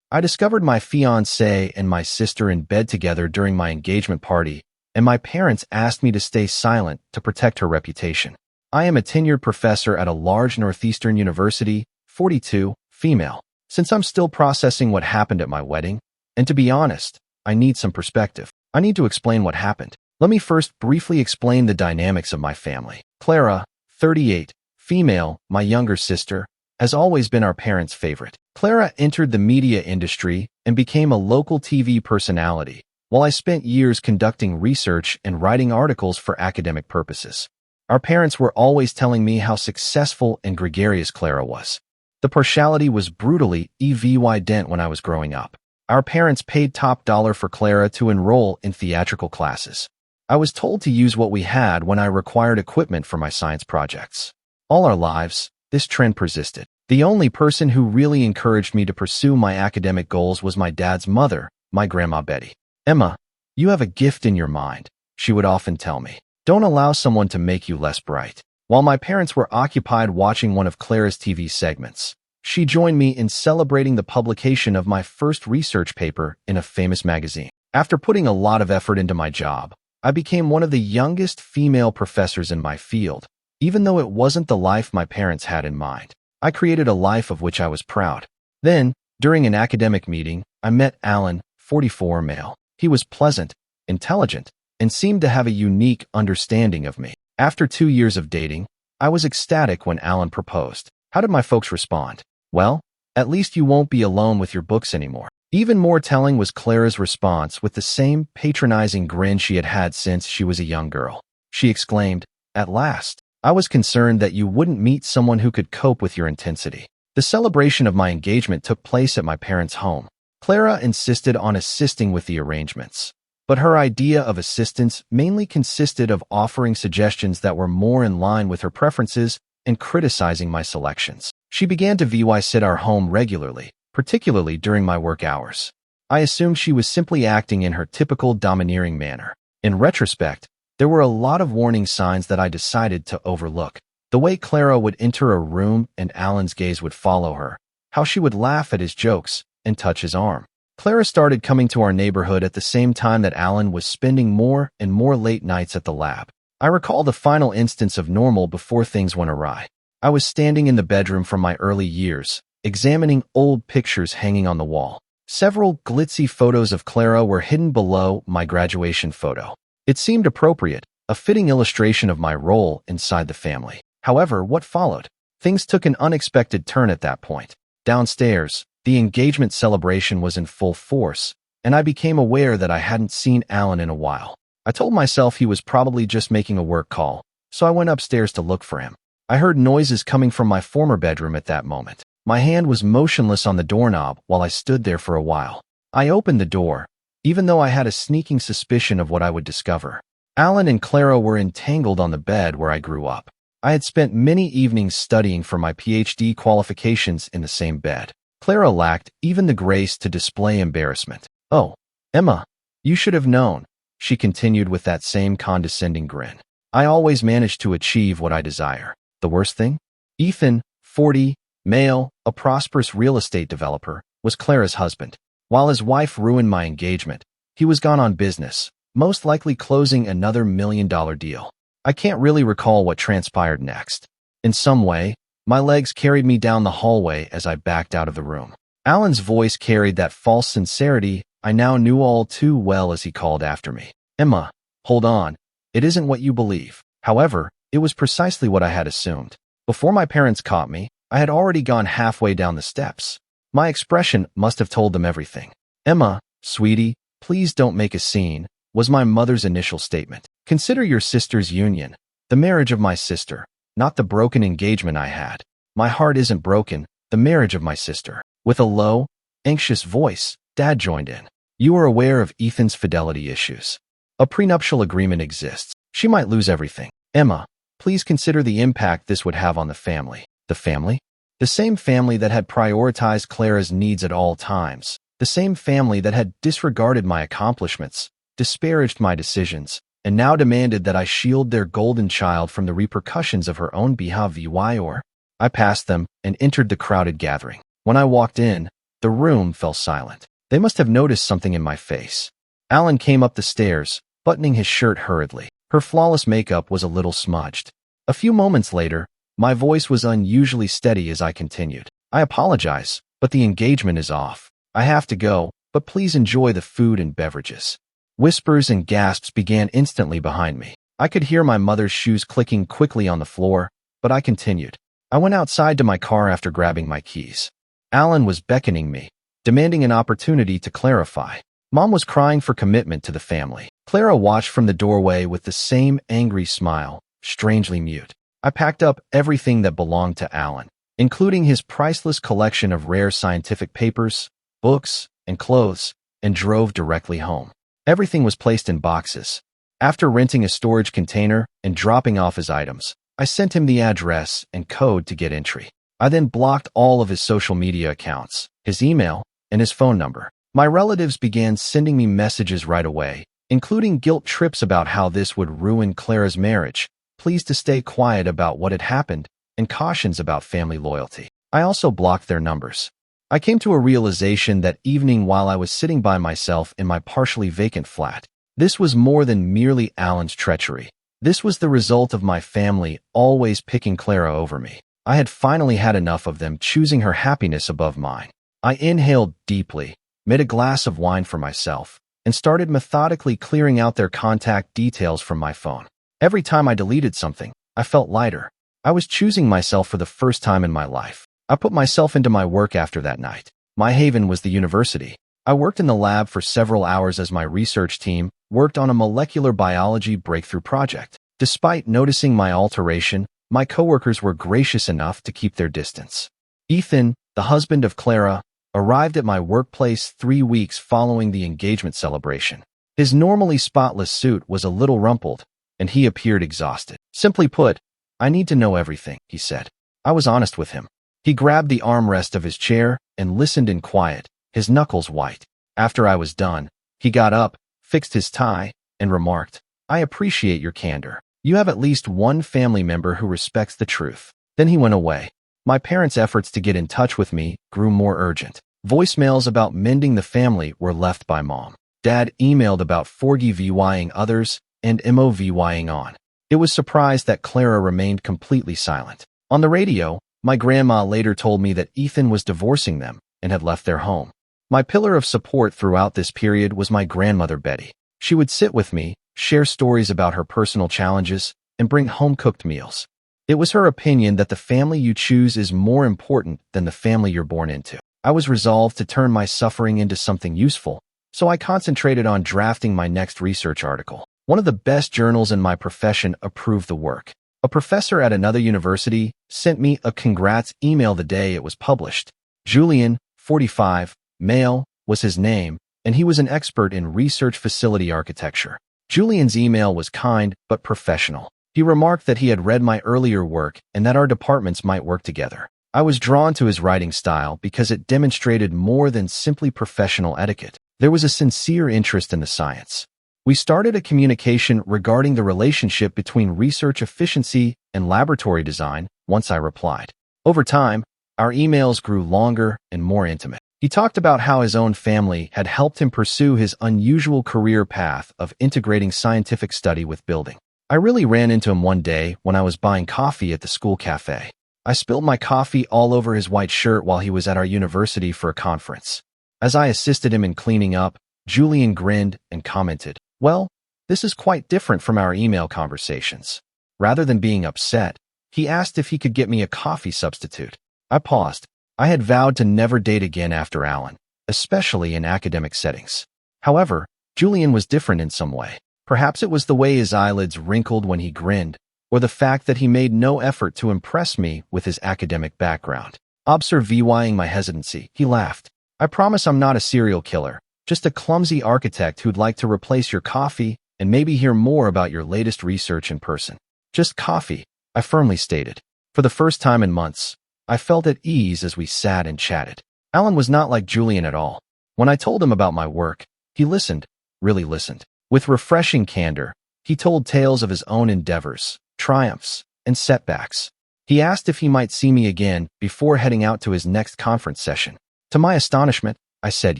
I discovered my fiancé and my sister in bed together during my engagement party, and my parents asked me to stay silent to protect her reputation. I am a tenured professor at a large Northeastern university, 42, female. Since I'm still processing what happened at my wedding, and to be honest, I need some perspective. I need to explain what happened. Let me first briefly explain the dynamics of my family. Clara, 38, female, my younger sister, has always been our parents' favorite. Clara entered the media industry and became a local TV personality, while I spent years conducting research and writing articles for academic purposes. Our parents were always telling me how successful and gregarious Clara was. The partiality was brutally evident when I was growing up. Our parents paid top dollar for Clara to enroll in theatrical classes. I was told to use what we had when I required equipment for my science projects. All our lives, this trend persisted. The only person who really encouraged me to pursue my academic goals was my dad's mother, my Grandma Betty. "Emma, you have a gift in your mind," she would often tell me. "Don't allow someone to make you less bright." While my parents were occupied watching one of Clara's TV segments, she joined me in celebrating the publication of my first research paper in a famous magazine. After putting a lot of effort into my job, I became one of the youngest female professors in my field. Even though it wasn't the life my parents had in mind, I created a life of which I was proud. Then, during an academic meeting, I met Alan, 44, male. He was pleasant, intelligent, and seemed to have a unique understanding of me. After 2 years of dating, I was ecstatic when Alan proposed. How did my folks respond? "Well, at least you won't be alone with your books anymore." Even more telling was Clara's response with the same patronizing grin she had had since she was a young girl. She exclaimed, "At last." I was concerned that you wouldn't meet someone who could cope with your intensity. The celebration of my engagement took place at my parents' home. Clara insisted on assisting with the arrangements, but her idea of assistance mainly consisted of offering suggestions that were more in line with her preferences and criticizing my selections. She began to sit our home regularly, particularly during my work hours. I assumed she was simply acting in her typical domineering manner. In retrospect, there were a lot of warning signs that I decided to overlook. The way Clara would enter a room and Alan's gaze would follow her, how she would laugh at his jokes and touch his arm. Clara started coming to our neighborhood at the same time that Alan was spending more and more late nights at the lab. I recall the final instance of normal before things went awry. I was standing in the bedroom from my early years, examining old pictures hanging on the wall. Several glitzy photos of Clara were hidden below my graduation photo. It seemed appropriate, a fitting illustration of my role inside the family. However, what followed? Things took an unexpected turn at that point. Downstairs, the engagement celebration was in full force, and I became aware that I hadn't seen Alan in a while. I told myself he was probably just making a work call, so I went upstairs to look for him. I heard noises coming from my former bedroom at that moment. My hand was motionless on the doorknob while I stood there for a while. I opened the door, even though I had a sneaking suspicion of what I would discover. Alan and Clara were entangled on the bed where I grew up. I had spent many evenings studying for my PhD qualifications in the same bed. Clara lacked even the grace to display embarrassment. "Oh, Emma, you should have known," she continued with that same condescending grin. "I always manage to achieve what I desire." The worst thing? Ethan, 40, male, a prosperous real estate developer, was Clara's husband. While his wife ruined my engagement, he was gone on business, most likely closing another $1 million deal. I can't really recall what transpired next. In some way, my legs carried me down the hallway as I backed out of the room. Alan's voice carried that false sincerity I now knew all too well as he called after me. "Emma, hold on. It isn't what you believe." However, it was precisely what I had assumed. Before my parents caught me, I had already gone halfway down the steps. My expression must have told them everything. "Emma, sweetie, please don't make a scene," was my mother's initial statement. "Consider your sister's union, the marriage of my sister, not the broken engagement I had. My heart isn't broken, the marriage of my sister." With a low, anxious voice, Dad joined in. "You are aware of Ethan's fidelity issues. A prenuptial agreement exists. She might lose everything. Emma, please consider the impact this would have on the family." The family? The same family that had prioritized Clara's needs at all times. The same family that had disregarded my accomplishments, disparaged my decisions, and now demanded that I shield their golden child from the repercussions of her own behavior. I passed them and entered the crowded gathering. When I walked in, The room fell silent. They must have noticed something in my face. Alan came up the stairs, buttoning his shirt hurriedly. Her flawless makeup was a little smudged. A few moments later, my voice was unusually steady as I continued. I apologize, but the engagement is off. I have to go, but please enjoy the food and beverages. Whispers and gasps began instantly behind me. I could hear my mother's shoes clicking quickly on the floor, but I continued. I went outside to my car after grabbing my keys. Alan was beckoning me, demanding an opportunity to clarify. Mom was crying for commitment to the family. Clara watched from the doorway with the same angry smile, strangely mute. I packed up everything that belonged to Alan, including his priceless collection of rare scientific papers, books, and clothes, and drove directly home. Everything was placed in boxes. After renting a storage container and dropping off his items, I sent him the address and code to get entry. I then blocked all of his social media accounts, his email, and his phone number. My relatives began sending me messages right away, including guilt trips about how this would ruin Clara's marriage, pleas to stay quiet about what had happened, and cautions about family loyalty. I also blocked their numbers. I came to a realization that evening while I was sitting by myself in my partially vacant flat. This was more than merely Alan's treachery. This was the result of my family always picking Clara over me. I had finally had enough of them choosing her happiness above mine. I inhaled deeply, made a glass of wine for myself, and started methodically clearing out their contact details from my phone. Every time I deleted something, I felt lighter. I was choosing myself for the first time in my life. I put myself into my work after that night. My haven was the university. I worked in the lab for several hours as my research team worked on a molecular biology breakthrough project. Despite noticing my alteration, my coworkers were gracious enough to keep their distance. Ethan, the husband of Clara, arrived at my workplace 3 weeks following the engagement celebration. His normally spotless suit was a little rumpled, and he appeared exhausted. Simply put, "I need to know everything," he said. I was honest with him. He grabbed the armrest of his chair and listened in quiet, his knuckles white. After I was done, he got up, fixed his tie, and remarked, "I appreciate your candor. You have at least one family member who respects the truth." Then he went away. My parents' efforts to get in touch with me grew more urgent. Voicemails about mending the family were left by Mom. Dad emailed about forgiving others and moving on. It was surprised that Clara remained completely silent. On the radio, my grandma later told me that Ethan was divorcing them and had left their home. My pillar of support throughout this period was my grandmother Betty. She would sit with me, share stories about her personal challenges, and bring home-cooked meals. It was her opinion that the family you choose is more important than the family you're born into. I was resolved to turn my suffering into something useful, so I concentrated on drafting my next research article. One of the best journals in my profession approved the work. A professor at another university sent me a congrats email the day it was published. Julian, 45, male, was his name, and he was an expert in research facility architecture. Julian's email was kind but professional. He remarked that he had read my earlier work and that our departments might work together. I was drawn to his writing style because it demonstrated more than simply professional etiquette. There was a sincere interest in the science. We started a communication regarding the relationship between research efficiency and laboratory design once I replied. Over time, our emails grew longer and more intimate. He talked about how his own family had helped him pursue his unusual career path of integrating scientific study with building. I really ran into him one day when I was buying coffee at the school cafe. I spilled my coffee all over his white shirt while he was at our university for a conference. As I assisted him in cleaning up, Julian grinned and commented, "Well, this is quite different from our email conversations." Rather than being upset, he asked if he could get me a coffee substitute. I paused. I had vowed to never date again after Alan, especially in academic settings. However, Julian was different in some way. Perhaps it was the way his eyelids wrinkled when he grinned, or the fact that he made no effort to impress me with his academic background. Observing my hesitancy, he laughed. "I promise I'm not a serial killer, just a clumsy architect who'd like to replace your coffee and maybe hear more about your latest research in person." "Just coffee," I firmly stated. For the first time in months, I felt at ease as we sat and chatted. Alan was not like Julian at all. When I told him about my work, he listened, really listened. With refreshing candor, he told tales of his own endeavors, triumphs, and setbacks. He asked if he might see me again before heading out to his next conference session. To my astonishment, I said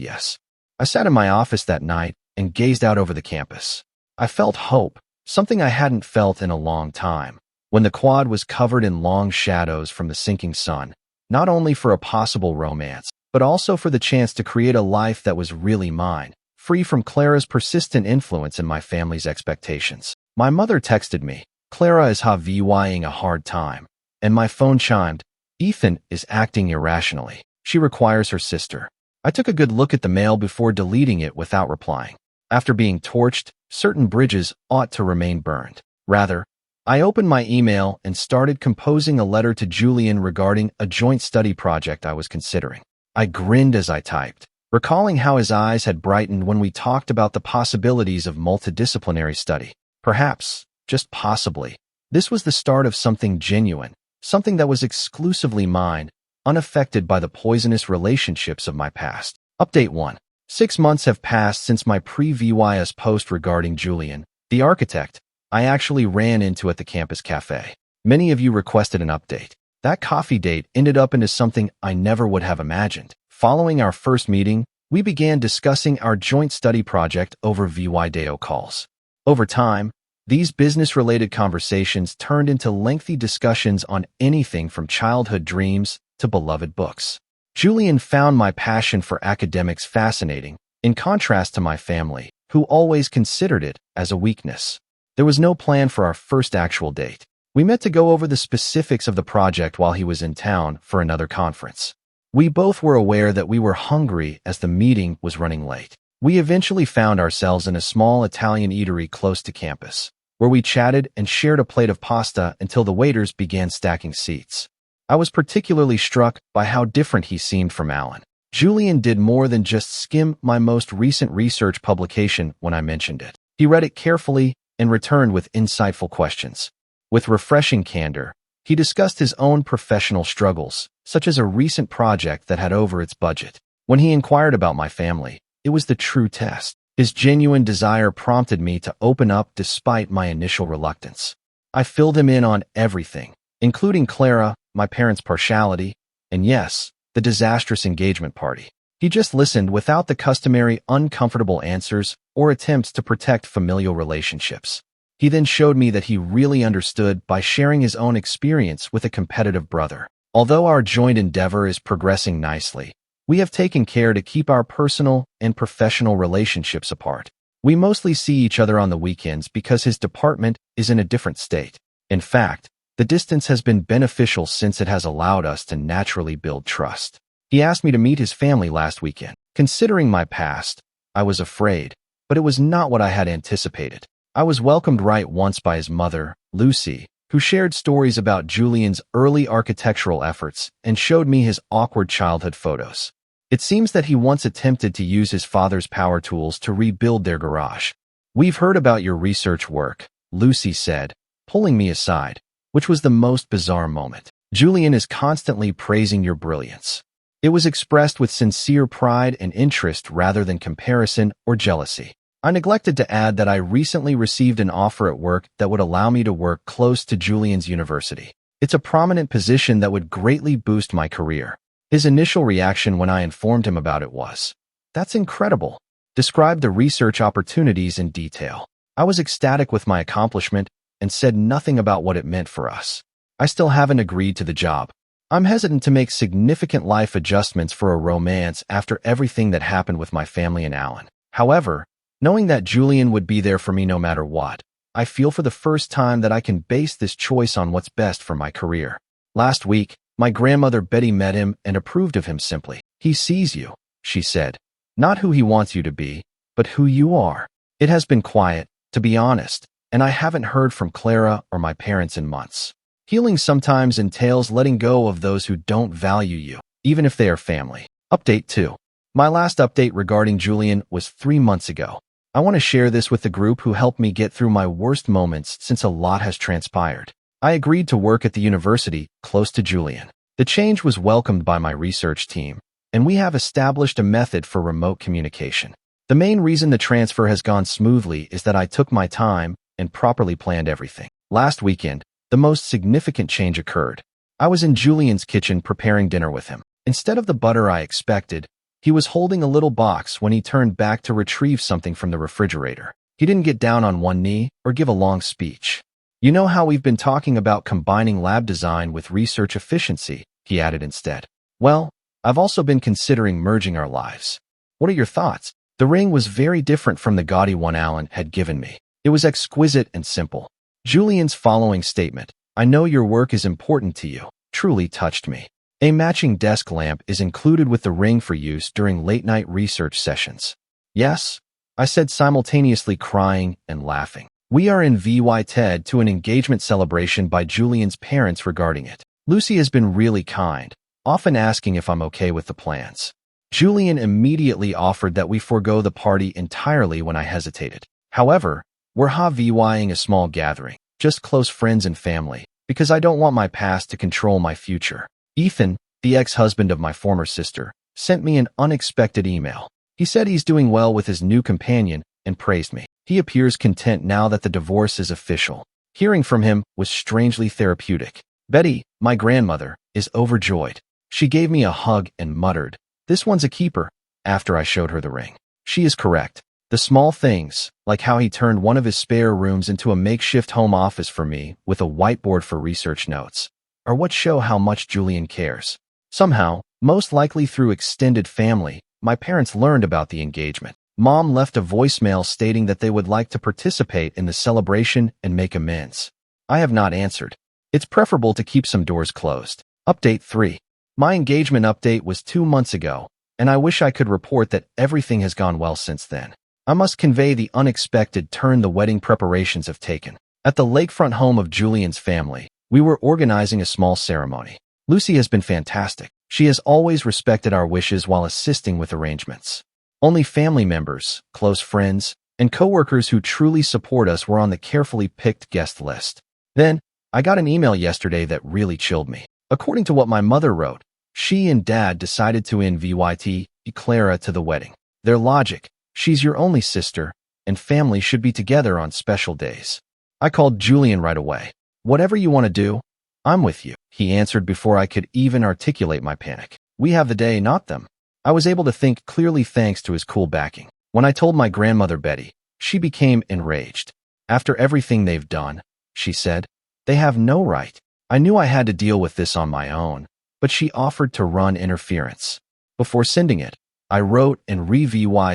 yes. I sat in my office that night and gazed out over the campus. I felt hope, something I hadn't felt in a long time, when the quad was covered in long shadows from the sinking sun, not only for a possible romance, but also for the chance to create a life that was really mine, free from Clara's persistent influence and my family's expectations. My mother texted me, "Clara is having a hard time," and my phone chimed, "Ethan is acting irrationally. She requires her sister." I took a good look at the mail before deleting it without replying. After being torched, certain bridges ought to remain burned. Rather, I opened my email and started composing a letter to Julian regarding a joint study project I was considering. I grinned as I typed, recalling how his eyes had brightened when we talked about the possibilities of multidisciplinary study. Perhaps, just possibly, this was the start of something genuine, something that was exclusively mine, unaffected by the poisonous relationships of my past. Update 1. 6 months have passed since my pre-VYS post regarding Julian, the architect, I actually ran into at the campus cafe. Many of you requested an update. That coffee date ended up into something I never would have imagined. Following our first meeting, we began discussing our joint study project over video calls. Over time, these business-related conversations turned into lengthy discussions on anything from childhood dreams to beloved books. Julian found my passion for academics fascinating, in contrast to my family, who always considered it as a weakness. There was no plan for our first actual date. We met to go over the specifics of the project while he was in town for another conference. We both were aware that we were hungry as the meeting was running late. We eventually found ourselves in a small Italian eatery close to campus, where we chatted and shared a plate of pasta until the waiters began stacking seats. I was particularly struck by how different he seemed from Alan. Julian did more than just skim my most recent research publication when I mentioned it. He read it carefully and returned with insightful questions. With refreshing candor, he discussed his own professional struggles, such as a recent project that had over its budget. When he inquired about my family, it was the true test. His genuine desire prompted me to open up despite my initial reluctance. I filled him in on everything, including Clara, my parents' partiality, and yes, the disastrous engagement party. He just listened without the customary uncomfortable answers or attempts to protect familial relationships. He then showed me that he really understood by sharing his own experience with a competitive brother. Although our joint endeavor is progressing nicely, we have taken care to keep our personal and professional relationships apart. We mostly see each other on the weekends because his department is in a different state. In fact, the distance has been beneficial since it has allowed us to naturally build trust. He asked me to meet his family last weekend. Considering my past, I was afraid, but it was not what I had anticipated. I was welcomed right once by his mother, Lucy, who shared stories about Julian's early architectural efforts and showed me his awkward childhood photos. It seems that he once attempted to use his father's power tools to rebuild their garage. "We've heard about your research work," Lucy said, pulling me aside, which was the most bizarre moment. "Julian is constantly praising your brilliance." It was expressed with sincere pride and interest rather than comparison or jealousy. I neglected to add that I recently received an offer at work that would allow me to work close to Julian's university. It's a prominent position that would greatly boost my career. His initial reaction when I informed him about it was, "That's incredible." Described the research opportunities in detail. I was ecstatic with my accomplishment and said nothing about what it meant for us. I still haven't agreed to the job. I'm hesitant to make significant life adjustments for a romance after everything that happened with my family and Alan. However, knowing that Julian would be there for me no matter what, I feel for the first time that I can base this choice on what's best for my career. Last week, my grandmother Betty met him and approved of him simply. "He sees you," she said. "Not who he wants you to be, but who you are." It has been quiet, to be honest, and I haven't heard from Clara or my parents in months. Healing sometimes entails letting go of those who don't value you, even if they are family. Update 2. My last update regarding Julian was 3 months ago. I want to share this with the group who helped me get through my worst moments since a lot has transpired. I agreed to work at the university close to Julian. The change was welcomed by my research team, and we have established a method for remote communication. The main reason the transfer has gone smoothly is that I took my time and properly planned everything. Last weekend, the most significant change occurred. I was in Julian's kitchen preparing dinner with him. Instead of the butter I expected, he was holding a little box when he turned back to retrieve something from the refrigerator. He didn't get down on one knee or give a long speech. You know how we've been talking about combining lab design with research efficiency, he added instead. Well, I've also been considering merging our lives. What are your thoughts? The ring was very different from the gaudy one Alan had given me. It was exquisite and simple. Julian's following statement, "I know your work is important to you," truly touched me. A matching desk lamp is included with the ring for use during late-night research sessions. Yes, I said, simultaneously crying and laughing. We are invited to an engagement celebration by Julian's parents regarding it. Lucy has been really kind, often asking if I'm okay with the plans. Julian immediately offered that we forego the party entirely when I hesitated. However, we're having a small gathering, just close friends and family, because I don't want my past to control my future. Ethan, the ex-husband of my former sister, sent me an unexpected email. He said he's doing well with his new companion and praised me. He appears content now that the divorce is official. Hearing from him was strangely therapeutic. Betty, my grandmother, is overjoyed. She gave me a hug and muttered, "This one's a keeper," after I showed her the ring. She is correct. The small things, like how he turned one of his spare rooms into a makeshift home office for me with a whiteboard for research notes, are what show how much Julian cares. Somehow, most likely through extended family, my parents learned about the engagement. Mom left a voicemail stating that they would like to participate in the celebration and make amends. I have not answered. It's preferable to keep some doors closed. Update 3. My engagement update was 2 months ago, and I wish I could report that everything has gone well since then. I must convey the unexpected turn the wedding preparations have taken. At the lakefront home of Julian's family, we were organizing a small ceremony. Lucy has been fantastic. She has always respected our wishes while assisting with arrangements. Only family members, close friends, and coworkers who truly support us were on the carefully picked guest list. Then, I got an email yesterday that really chilled me. According to what my mother wrote, she and Dad decided to invite Clara to the wedding. Their logic, she's your only sister, and family should be together on special days. I called Julian right away. "Whatever you want to do, I'm with you," he answered before I could even articulate my panic. "We have the day, not them." I was able to think clearly thanks to his cool backing. When I told my grandmother Betty, she became enraged. "After everything they've done," she said, "they have no right." I knew I had to deal with this on my own, but she offered to run interference. Before sending it, I wrote and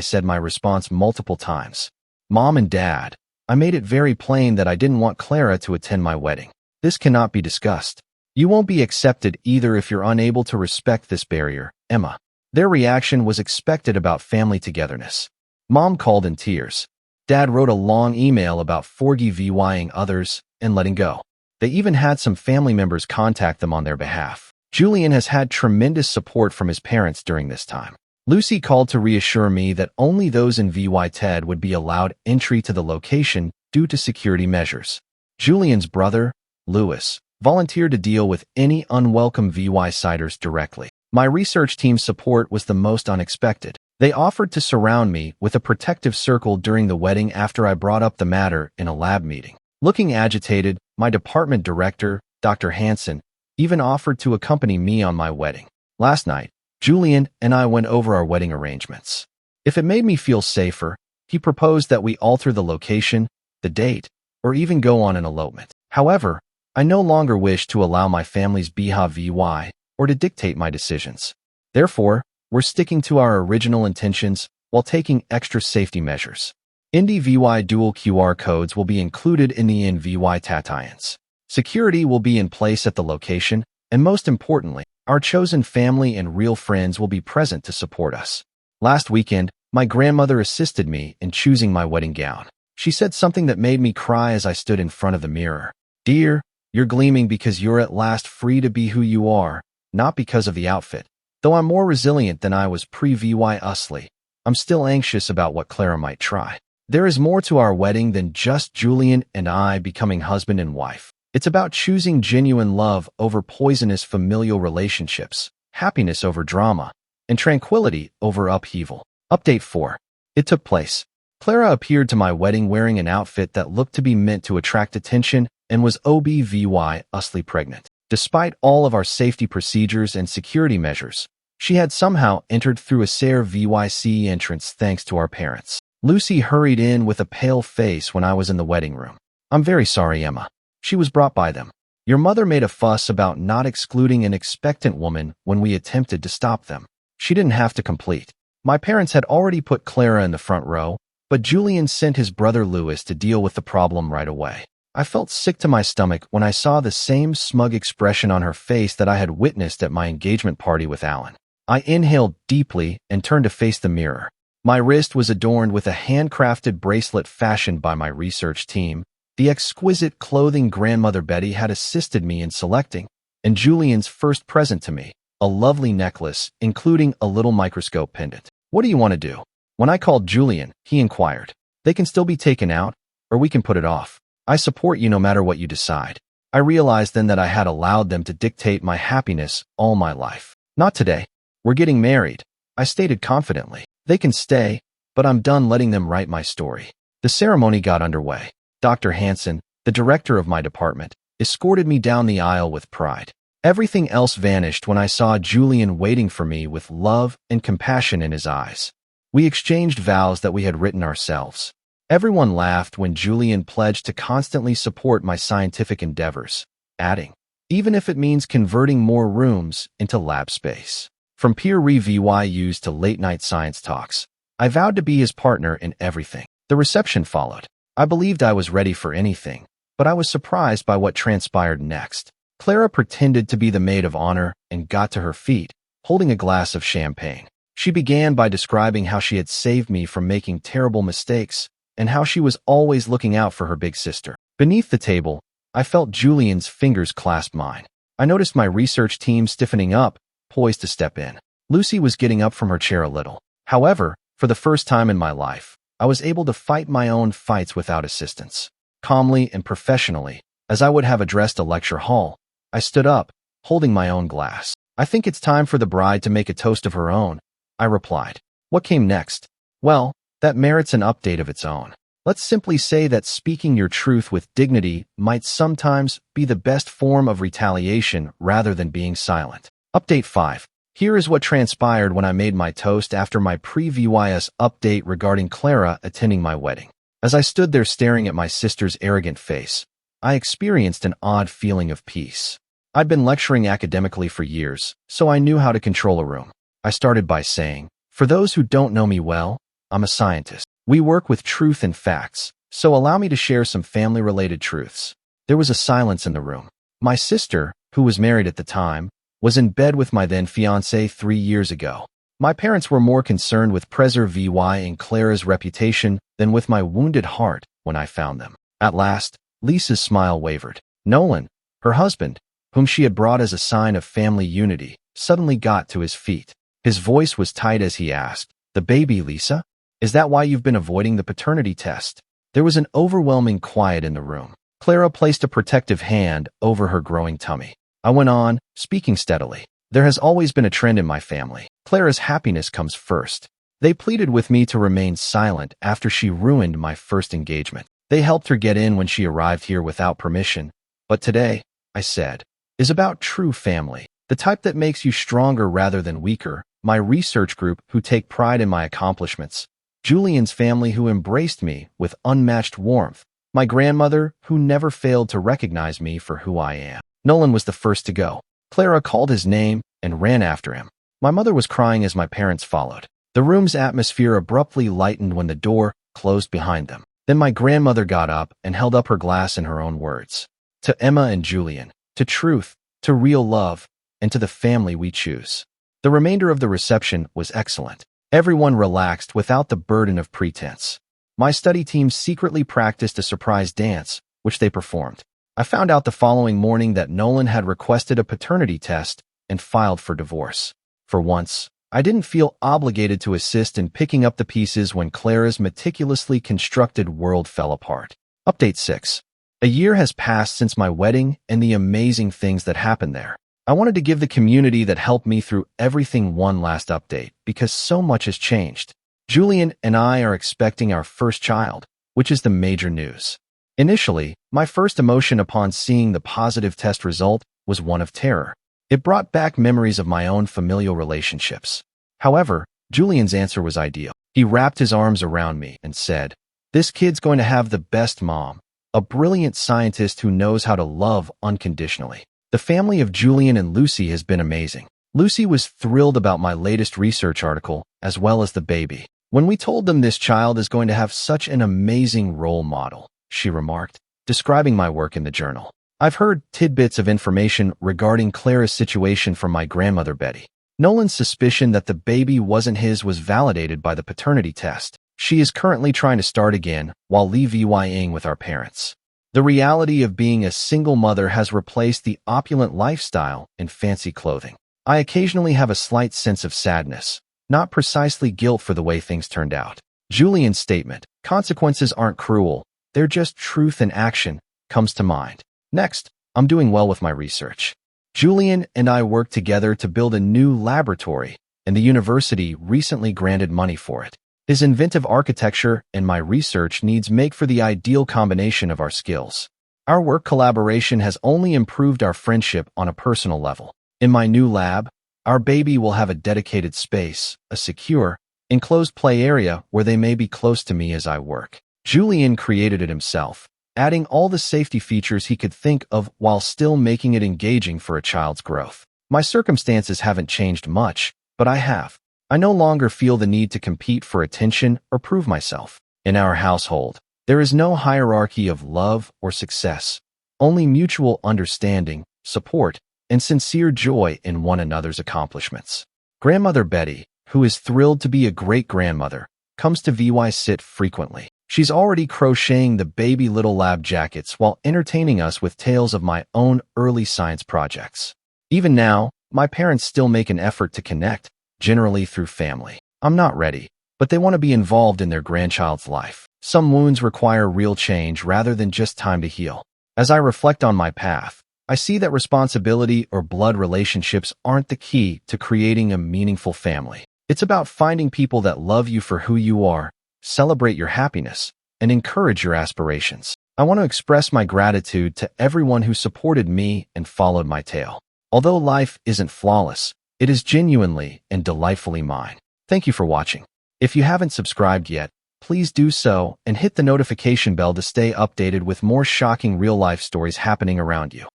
said my response multiple times. "Mom and Dad, I made it very plain that I didn't want Clara to attend my wedding. This cannot be discussed. You won't be accepted either if you're unable to respect this barrier, Emma." Their reaction was expected about family togetherness. Mom called in tears. Dad wrote a long email about forgiving others and letting go. They even had some family members contact them on their behalf. Julian has had tremendous support from his parents during this time. Lucy called to reassure me that only those invited would be allowed entry to the location due to security measures. Julian's brother, Lewis, volunteered to deal with any unwelcome VY-siders directly. My research team's support was the most unexpected. They offered to surround me with a protective circle during the wedding after I brought up the matter in a lab meeting. Looking agitated, my department director, Dr. Hansen, even offered to accompany me on my wedding. Last night, Julian and I went over our wedding arrangements. If it made me feel safer, he proposed that we alter the location, the date, or even go on an elopement. However, I no longer wish to allow my family's VY or to dictate my decisions. Therefore, we're sticking to our original intentions while taking extra safety measures. NDVY dual QR codes will be included in the invitations. Security will be in place at the location, and most importantly, our chosen family and real friends will be present to support us. Last weekend, my grandmother assisted me in choosing my wedding gown. She said something that made me cry as I stood in front of the mirror. "Dear, you're gleaming because you're at last free to be who you are, not because of the outfit. Though I'm more resilient than I was pre-VY usly, I'm still anxious about what Clara might try. There is more to our wedding than just Julian and I becoming husband and wife. It's about choosing genuine love over poisonous familial relationships, happiness over drama, and tranquility over upheaval." Update 4. It took place. Clara appeared to my wedding wearing an outfit that looked to be meant to attract attention and was obviously pregnant. Despite all of our safety procedures and security measures, She had somehow entered through a COSREDDIT entrance thanks to our parents. Lucy hurried in with a pale face when I was in the wedding room. "I'm very sorry, Emma." She was brought by them. "Your mother made a fuss about not excluding an expectant woman when we attempted to stop them. She didn't have to complete." My parents had already put Clara in the front row, but Julian sent his brother Louis to deal with the problem right away. I felt sick to my stomach when I saw the same smug expression on her face that I had witnessed at my engagement party with Alan. I inhaled deeply and turned to face the mirror. My wrist was adorned with a handcrafted bracelet fashioned by my research team, the exquisite clothing grandmother Betty had assisted me in selecting, and Julian's first present to me, a lovely necklace, including a little microscope pendant. "What do you want to do?" When I called Julian, he inquired. "They can still be taken out, or we can put it off. I support you no matter what you decide." I realized then that I had allowed them to dictate my happiness all my life. "Not today. We're getting married," I stated confidently. "They can stay, but I'm done letting them write my story." The ceremony got underway. Dr. Hansen, the director of my department, escorted me down the aisle with pride. Everything else vanished when I saw Julian waiting for me with love and compassion in his eyes. We exchanged vows that we had written ourselves. Everyone laughed when Julian pledged to constantly support my scientific endeavors, adding, "Even if it means converting more rooms into lab space." From peer reviews to late-night science talks, I vowed to be his partner in everything. The reception followed. I believed I was ready for anything, but I was surprised by what transpired next. Clara pretended to be the maid of honor and got to her feet, holding a glass of champagne. She began by describing how she had saved me from making terrible mistakes and how she was always looking out for her big sister. Beneath the table, I felt Julian's fingers clasp mine. I noticed my research team stiffening up, poised to step in. Lucy was getting up from her chair a little. However, for the first time in my life, I was able to fight my own fights without assistance. Calmly and professionally, as I would have addressed a lecture hall, I stood up, holding my own glass. "I think it's time for the bride to make a toast of her own," I replied. What came next? Well, that merits an update of its own. Let's simply say that speaking your truth with dignity might sometimes be the best form of retaliation rather than being silent. Update 5. Here is what transpired when I made my toast after my previous update regarding Clara attending my wedding. As I stood there staring at my sister's arrogant face, I experienced an odd feeling of peace. I'd been lecturing academically for years, so I knew how to control a room. I started by saying, "For those who don't know me well, I'm a scientist. We work with truth and facts, so allow me to share some family-related truths." There was a silence in the room. My sister, who was married at the time, was in bed with my then fiancé 3 years ago. My parents were more concerned with preserving Clara's reputation than with my wounded heart when I found them. At last, Lisa's smile wavered. Nolan, her husband, whom she had brought as a sign of family unity, suddenly got to his feet. His voice was tight as he asked, "The baby, Lisa? Is that why you've been avoiding the paternity test?" There was an overwhelming quiet in the room. Clara placed a protective hand over her growing tummy. I went on, speaking steadily. "There has always been a trend in my family. Clara's happiness comes first. They pleaded with me to remain silent after she ruined my first engagement. They helped her get in when she arrived here without permission. But today, I said, is about true family, the type that makes you stronger rather than weaker. My research group who take pride in my accomplishments. Julian's family who embraced me with unmatched warmth. My grandmother who never failed to recognize me for who I am." Nolan was the first to go. Clara called his name and ran after him. My mother was crying as my parents followed. The room's atmosphere abruptly lightened when the door closed behind them. Then my grandmother got up and held up her glass in her own words. "To Emma and Julian, to truth, to real love, and to the family we choose." The remainder of the reception was excellent. Everyone relaxed without the burden of pretense. My study team secretly practiced a surprise dance, which they performed. I found out the following morning that Nolan had requested a paternity test and filed for divorce. For once, I didn't feel obligated to assist in picking up the pieces when Clara's meticulously constructed world fell apart. Update 6. A year has passed since my wedding and the amazing things that happened there. I wanted to give the community that helped me through everything one last update because so much has changed. Julian and I are expecting our first child, which is the major news. Initially, my first emotion upon seeing the positive test result was one of terror. It brought back memories of my own familial relationships. However, Julian's answer was ideal. He wrapped his arms around me and said, "This kid's going to have the best mom, a brilliant scientist who knows how to love unconditionally." The family of Julian and Lucy has been amazing. Lucy was thrilled about my latest research article, as well as the baby. "When we told them this child is going to have such an amazing role model," she remarked, describing my work in the journal. "I've heard tidbits of information regarding Clara's situation from my grandmother Betty. Nolan's suspicion that the baby wasn't his was validated by the paternity test. She is currently trying to start again while levying with our parents. The reality of being a single mother has replaced the opulent lifestyle in fancy clothing. I occasionally have a slight sense of sadness, not precisely guilt for the way things turned out." Julian's statement, "Consequences aren't cruel, they're just truth and action," comes to mind. Next, I'm doing well with my research. Julian and I worked together to build a new laboratory, and the university recently granted money for it. His inventive architecture and my research needs make for the ideal combination of our skills. Our work collaboration has only improved our friendship on a personal level. In my new lab, our baby will have a dedicated space, a secure, enclosed play area where they may be close to me as I work. Julian created it himself, adding all the safety features he could think of while still making it engaging for a child's growth. My circumstances haven't changed much, but I have. I no longer feel the need to compete for attention or prove myself. In our household, there is no hierarchy of love or success, only mutual understanding, support, and sincere joy in one another's accomplishments. Grandmother Betty, who is thrilled to be a great-grandmother, comes to sit frequently. She's already crocheting the baby little lab jackets while entertaining us with tales of my own early science projects. Even now, my parents still make an effort to connect, generally through family. I'm not ready, but they want to be involved in their grandchild's life. Some wounds require real change rather than just time to heal. As I reflect on my path, I see that responsibility or blood relationships aren't the key to creating a meaningful family. It's about finding people that love you for who you are, celebrate your happiness, and encourage your aspirations. I want to express my gratitude to everyone who supported me and followed my tale. Although life isn't flawless, it is genuinely and delightfully mine. Thank you for watching. If you haven't subscribed yet, please do so and hit the notification bell to stay updated with more shocking real-life stories happening around you.